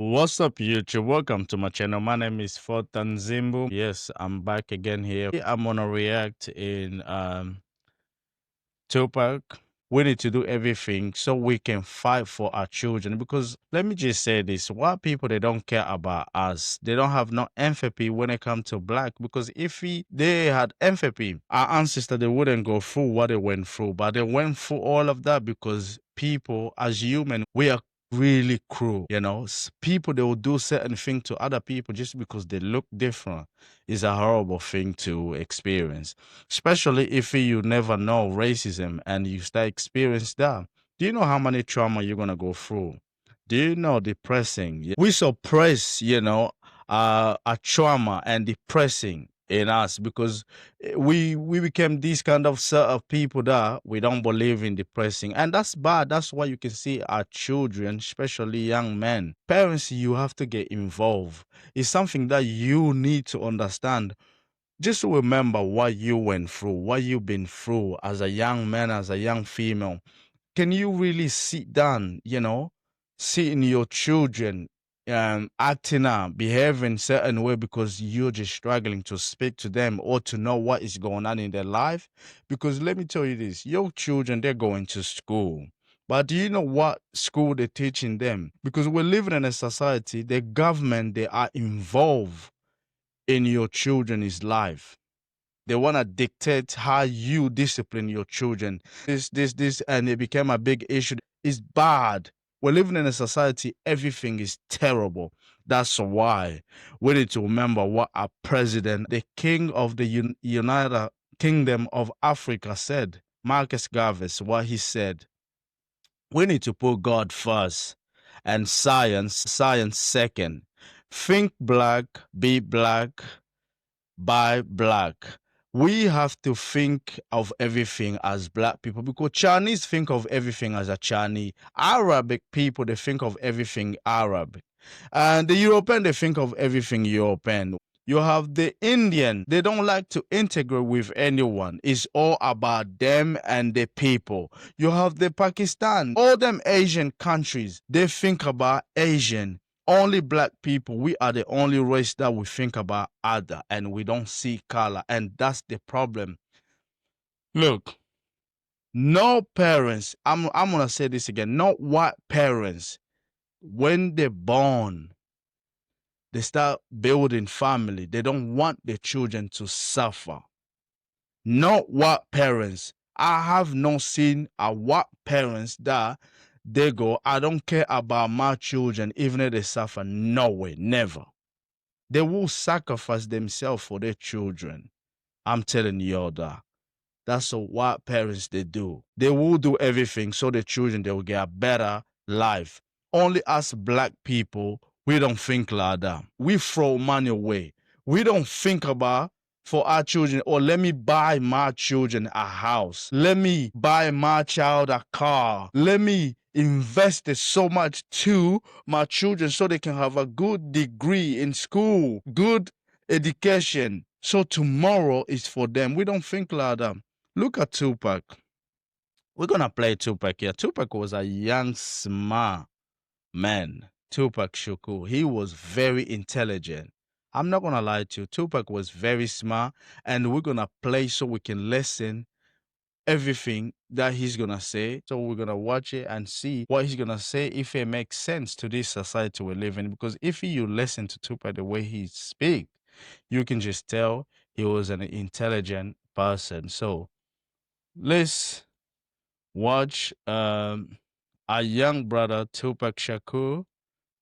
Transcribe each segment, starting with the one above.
What's up, YouTube? Welcome to my channel. My name is Fortan Zimbu. Yes, I'm back again here. I'm gonna react in Tupac. We need to do everything so we can fight for our children. Because let me just say this: white people, they don't care about us. They don't have no empathy when it comes to black. Because if they had empathy, our ancestors, they wouldn't go through what they went through. But they went through all of that because people, as human, we are really cruel. People, they will do certain things to other people just because they look different. Is a horrible thing to experience, especially if you never know racism and you start experience that. Do you know how many trauma you're gonna go through? Do you know depressing? We suppress, a trauma and depressing in us because we became these kind of set of people that we don't believe in depressing, and that's bad. That's why you can see our children, especially young men, parents, you have to get involved. It's something that you need to understand. Just remember what you went through, what you've been through as a young man, as a young female. Can you really sit down, seeing your children acting out, behaving certain way because you're just struggling to speak to them or to know what is going on in their life? Because let me tell you this, your children, they're going to school. But do you know what school they're teaching them? Because we're living in a society, the government, they are involved in your children's life. They want to dictate how you discipline your children. This, and it became a big issue. It's bad. We're living in a society, everything is terrible. That's why we need to remember what our president, the king of the United Kingdom of Africa, said. Marcus Garvey, what he said. We need to put God first and science second. Think black, be black, by black. We have to think of everything as black people because Chinese think of everything as a Chinese. Arabic people, they think of everything Arab. And the European, they think of everything European. You have the Indian, they don't like to integrate with anyone. It's all about them and the people. You have the Pakistan, all them Asian countries, they think about Asian. Only black people, we are the only race that we think about other and we don't see color. And that's the problem. Look, no parents, I'm gonna say this again, no white parents, when they're born, they start building family. They don't want their children to suffer. No white parents. I have not seen a white parents that they go, I don't care about my children, even if they suffer. No way, never. They will sacrifice themselves for their children. I'm telling you all that. That's what parents they do. They will do everything so the children they will get a better life. Only us black people, we don't think like that. We throw money away. We don't think about for our children, or let me buy my children a house. Let me buy my child a car. Let me invest it so much to my children so they can have a good degree in school, good education. So tomorrow is for them. We don't think like that. Look at Tupac. We're gonna play Tupac here. Tupac was a young, smart man. Tupac Shakur. He was very intelligent. I'm not gonna lie to you. Tupac was very smart, and we're gonna play so we can listen everything that he's gonna say. So we're gonna watch it and see what he's gonna say if it makes sense to this society we live in. Because if you listen to Tupac the way he speaks, you can just tell he was an intelligent person. So let's watch our young brother Tupac Shakur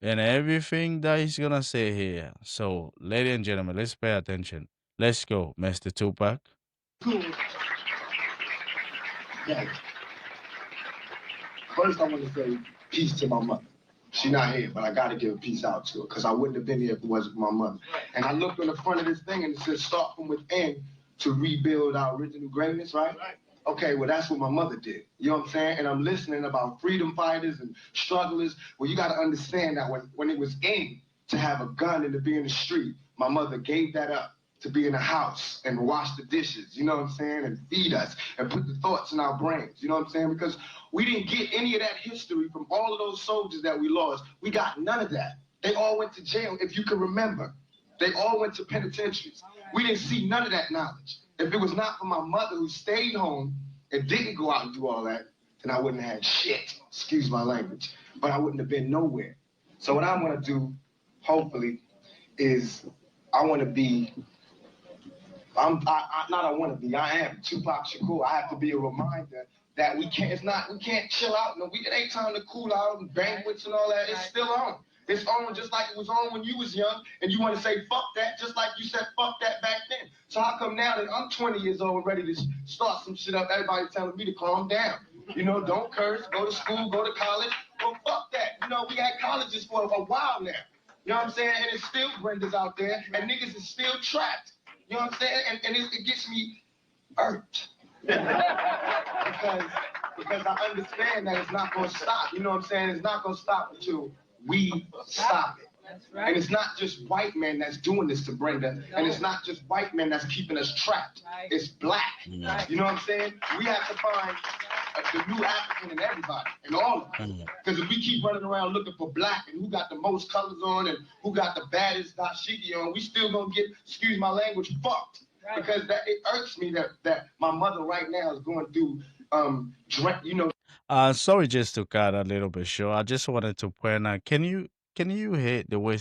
and everything that he's gonna say here. So, ladies and gentlemen, let's pay attention. Let's go, Mr. Tupac. Yeah. First, I want to say peace to my mother. She's not here, but I got to give a peace out to her because I wouldn't have been here if it wasn't for my mother. And I looked on the front of this thing and it says start from within to rebuild our original greatness, right? Okay, well, that's what my mother did. You know what I'm saying? And I'm listening about freedom fighters and strugglers. Well, you got to understand that when it was in to have a gun and to be in the street, my mother gave that up to be in the house and wash the dishes, you know what I'm saying, and feed us and put the thoughts in our brains, you know what I'm saying? Because we didn't get any of that history from all of those soldiers that we lost. We got none of that. They all went to jail, if you can remember. They all went to penitentiaries. We didn't see none of that knowledge. If it was not for my mother who stayed home and didn't go out and do all that, then I wouldn't have had shit. Excuse my language. But I wouldn't have been nowhere. So what I'm gonna do, hopefully, is I want to be. I want to be. I am Tupac Shakur. I have to be a reminder that we can't. It's not. We can't chill out. No, it ain't time to cool out and banquets and all that. It's still on. It's on just like it was on when you was young, and you want to say fuck that, just like you said fuck that back then. So how come now that I'm 20 years old and ready to start some shit up, everybody telling me to calm down? You know, don't curse, go to school, go to college. Well, fuck that. You know, we had colleges for a while now. You know what I'm saying? And it's still Brenda's out there, and niggas is still trapped. You know what I'm saying? And it gets me irked. because I understand that it's not going to stop. You know what I'm saying? It's not going to stop until we stop it. That's right. And it's not just white men that's doing this to Brenda, and it's not just white men that's keeping us trapped. Right. It's black. Right. You know what I'm saying? We have to find the new African in everybody, in all of us. Because if we keep running around looking for black and who got the most colors on and who got the baddest dashiki on, we still gonna get, excuse my language, fucked. Right. Because it irks me that my mother right now is going through, you know. Sorry, just to cut a little bit short. I just wanted to point out. Can you hear the way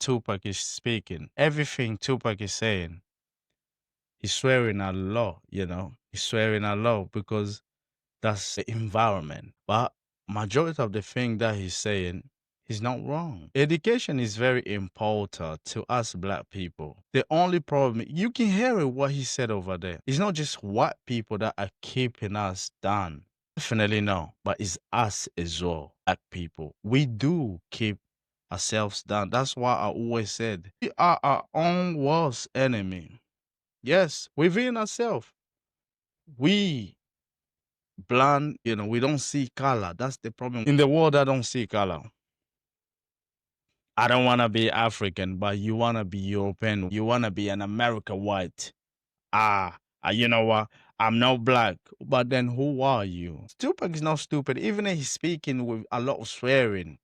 Tupac is speaking? Everything Tupac is saying, he's swearing a law. You know, he's swearing a law because that's the environment. But majority of the thing that he's saying is not wrong. Education is very important to us black people. The only problem, you can hear it, what he said over there. It's not just white people that are keeping us down. Definitely no, but it's us as well, black people. We do keep ourselves down. That's why I always said we are our own worst enemy. Yes, within ourselves. We blind, you know, we don't see color. That's the problem. In the world, I don't see color. I don't want to be African, but you want to be European. You want to be an American white. You know what? I'm not black. But then who are you? Tupac is not stupid. Even if he's speaking with a lot of swearing,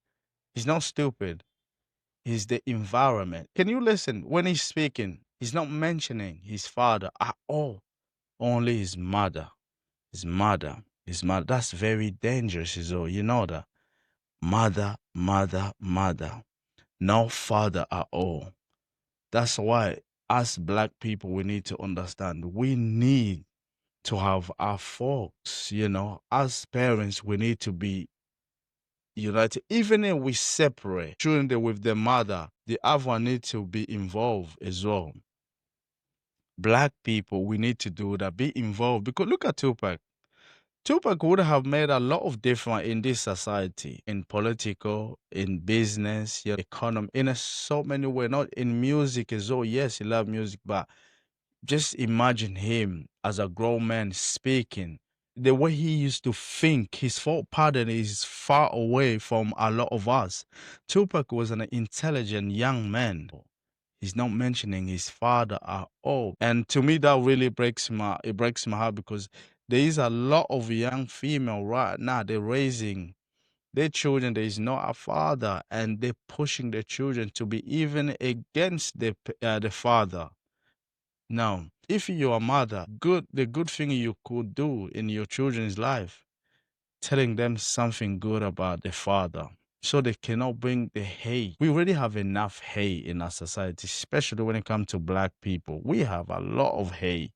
he's not stupid. It's the environment. Can you listen? When he's speaking, he's not mentioning his father at all. Only his mother. His mother. His mother. That's very dangerous, is all. You know that. Mother, mother, mother. No father at all. That's why, as black people, we need to understand we need to have our folks, you know. As parents, we need to be united. Even if we separate children with their mother, the other one need to be involved as well. Black people, we need to do that, be involved. Because look at Tupac. Tupac would have made a lot of difference in this society, in political, in business, your economy, in so many ways, not in music as well. Yes, he loved music, but just imagine him as a grown man speaking. The way he used to think, his thought pattern is far away from a lot of us. Tupac was an intelligent young man. He's not mentioning his father at all. And to me, that really breaks my heart because there is a lot of young female right now, they're raising their children, there is not a father, and they're pushing their children to be even against the father. Now, if you're a mother, the good thing you could do in your children's life, telling them something good about the father so they cannot bring the hate. We already have enough hate in our society, especially when it comes to black people. We have a lot of hate,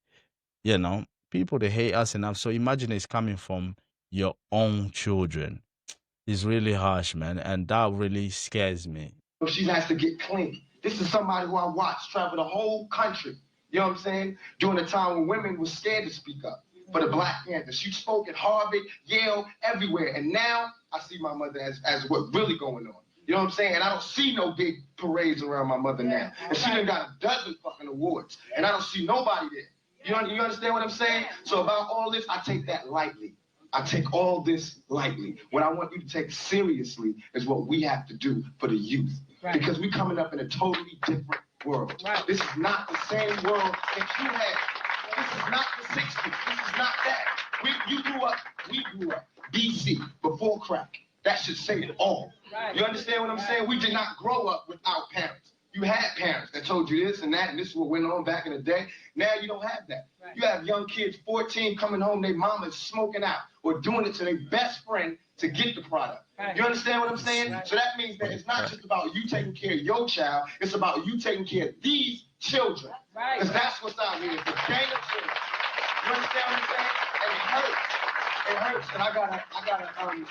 you know. People, they hate us enough. So imagine it's coming from your own children. It's really harsh, man. And that really scares me. She has to get clean. This is somebody who I watched travel the whole country. You know what I'm saying? During a time when women were scared to speak up for the Black Panthers. She spoke at Harvard, Yale, everywhere. And now I see my mother as what's really going on. You know what I'm saying? And I don't see no big parades around my mother now. And she done got a dozen fucking awards. And I don't see nobody there. You understand what I'm saying? So about all this, I take that lightly. I take all this lightly. What I want you to take seriously is what we have to do for the youth. Right. Because we're coming up in a totally different world. Right. This is not the same world that you had. This is not the 60s. This is not that. We grew up, BC, before crack. That should say it all. You understand what I'm saying? We did not grow up without parents. You had parents that told you this and that, and this is what went on back in the day. Now you don't have that. You have young kids, 14, coming home, their mama's smoking out or doing it to their best friend to get the product. You understand what I'm saying? So that means that it's not just about you taking care of your child, it's about you taking care of these children. Because that's what's out here. It's a gang of children. You understand what I'm saying? And it hurts. It hurts. And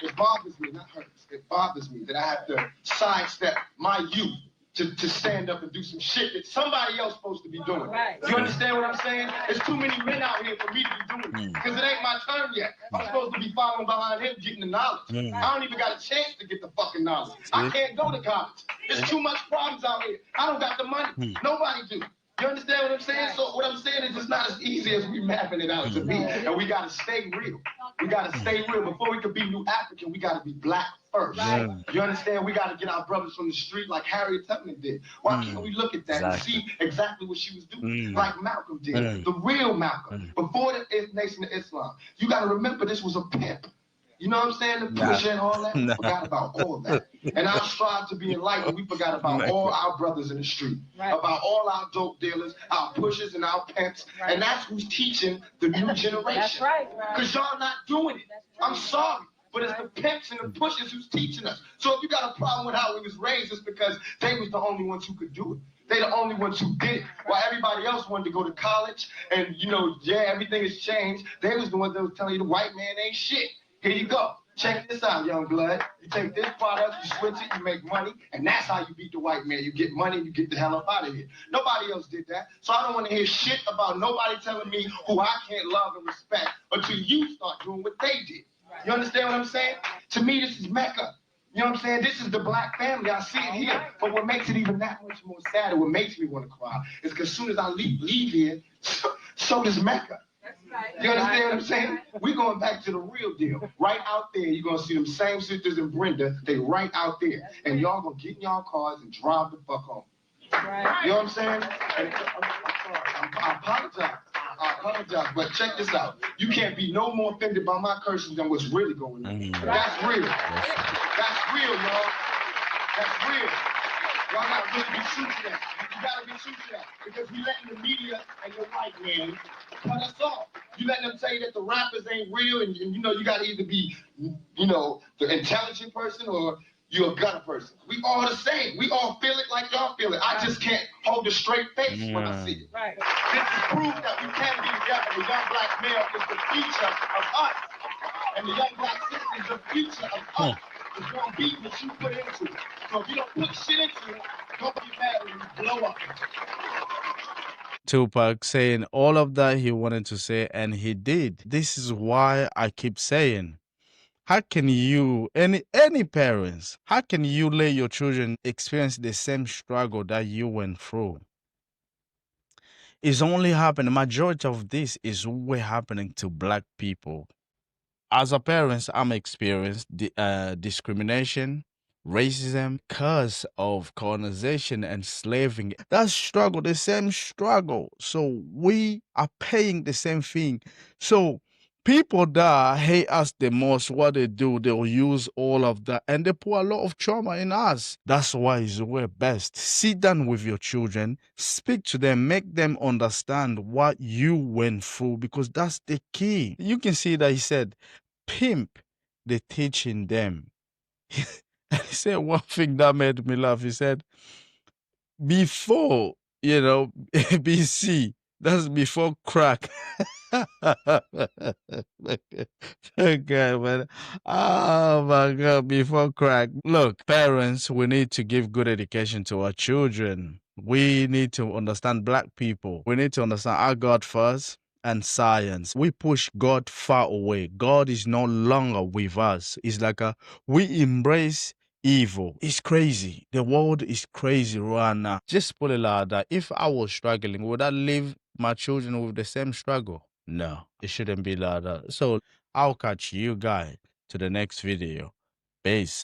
it bothers me, not hurts. It bothers me that I have to sidestep my youth to stand up and do some shit that somebody else supposed to be doing. You understand what I'm saying? There's too many men out here for me to be doing it. Because it ain't my turn yet. I'm supposed to be following behind him getting the knowledge. I don't even got a chance to get the fucking knowledge. I can't go to college. There's too much problems out here. I don't got the money. Nobody do. You understand what I'm saying? So what I'm saying is it's not as easy as we mapping it out to be. And we got to stay real. We got to stay real. Before we can be New African, we got to be black first. You understand? We got to get our brothers from the street like Harriet Tubman did. Why can't we look at that and see exactly what she was doing? Like Malcolm did. The real Malcolm. Before the Nation of Islam. You got to remember this was a pimp. You know what I'm saying? The pusher and all that. We forgot about all that. And our strive to be enlightened, we forgot about all our brothers in the street, about all our dope dealers, our pushers and our pimps. And that's who's teaching the new generation. That's right. Because y'all not doing it. I'm sorry. But it's the pimps and the pushers who's teaching us. So if you got a problem with how we was raised, it's because they was the only ones who could do it. They the only ones who did it. While everybody else wanted to go to college and, you know, yeah, everything has changed. They was the ones that was telling you the white man ain't shit. Here you go. Check this out, young blood. You take this product, you switch it, you make money, and that's how you beat the white man. You get money, you get the hell up out of here. Nobody else did that. So I don't want to hear shit about nobody telling me who I can't love and respect until you start doing what they did. You understand what I'm saying? To me, this is Mecca. You know what I'm saying? This is the black family. I see it here. But what makes it even that much more sad, and what makes me want to cry, is because as soon as I leave here, so does Mecca. You understand what I'm saying? We're going back to the real deal. Right out there, you're going to see them same sisters and Brenda. They right out there. And y'all going to get in y'all cars and drive the fuck home. You know what I'm saying? And, I apologize. I apologize. But check this out. You can't be no more offended by my curses than what's really going on. That's real. That's real, y'all. That's real. Y'all gotta really be true to that. You gotta be true to that. Because we letting the media and the white man cut us off. You letting them tell you that the rappers ain't real and you know, you gotta either be, you know, the intelligent person or you're a gutter person. We all the same. We all feel it like y'all feel it. I just can't hold a straight face when I see it. This is proof that we can be together. The young black male is the future of us. And the young black sister is the future of us. It's gonna be what you put into it. So if you don't put shit into it, don't be mad when you blow up. Tupac saying all of that he wanted to say, and he did. This is why I keep saying, how can you, any parents, how can you let your children experience the same struggle that you went through? It's only happening, majority of this is only happening to black people. As a parent, I'm experienced discrimination, racism, because of colonization and slaving. That struggle, the same struggle. So we are paying the same thing. So people that hate us the most, what they do, they'll use all of that and they put a lot of trauma in us. That's why it's way best. Sit down with your children, speak to them, make them understand what you went through, because that's the key. You can see that he said, pimp the teaching them. He said one thing that made me laugh. He said, before, BC, that's before crack. Okay, man. Oh my God, before crack. Look, parents, we need to give good education to our children. We need to understand black people. We need to understand our God first and science. We push God far away. God is no longer with us. It's like we embrace evil. It's crazy. The world is crazy right now. Just put it like that. If I was struggling, would I leave my children with the same struggle? No, it shouldn't be like that. So I'll catch you guys to the next video. Peace.